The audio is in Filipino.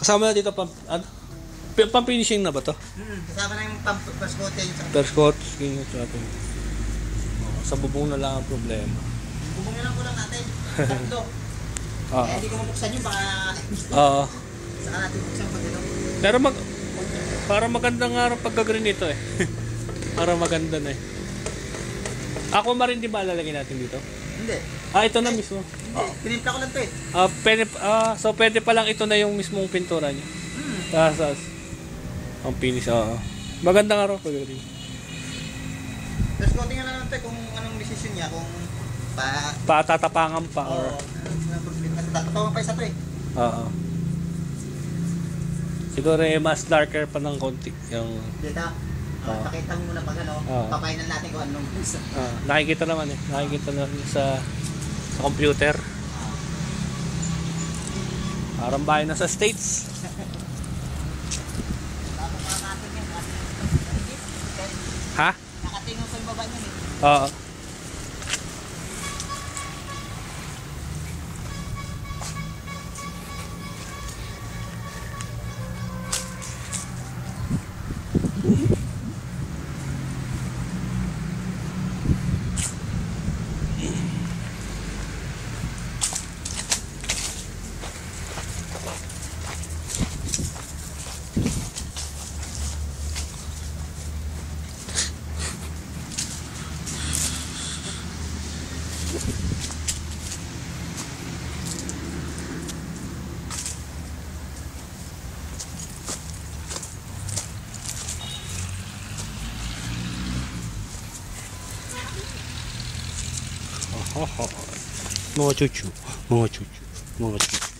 Kasama na dito ano? Pang-finishing na ba to? Kasama na yung first coat yun. First coat, skin at ating. Sa bubong na lang ang problema. Bubong na lang kulang natin. Tatlo. Kaya hindi ko mabuksan yun, baka... Oo. Saka natin buksan pag ano. Pero para maganda nga rin pagka-green ito eh. Para maganda na eh. Ako marin di ba lalagay natin dito? Hindi. Ito na mismo. Hindi, pinimpla ko lang ito eh. So pwede pa lang ito na yung mismong pintura niya. Tapos ang finish, maganda nga rin pagka-green. First coating na lang ito kung anong decision niya, kung Patatapangan pa or... Tatapangan pa isa ito eh. Oo. Siguro mas darker pa ng konti yung... Dito, pakita mo muna pag ano, papainan natin kung anong gusto. Nakikita naman eh. Nakikita na sa computer. Parang bahay na sa States. Ha? Nakatingin ko yung baba niya eh. Oo. Mga chuchu, mga chuchu, mga chuchu.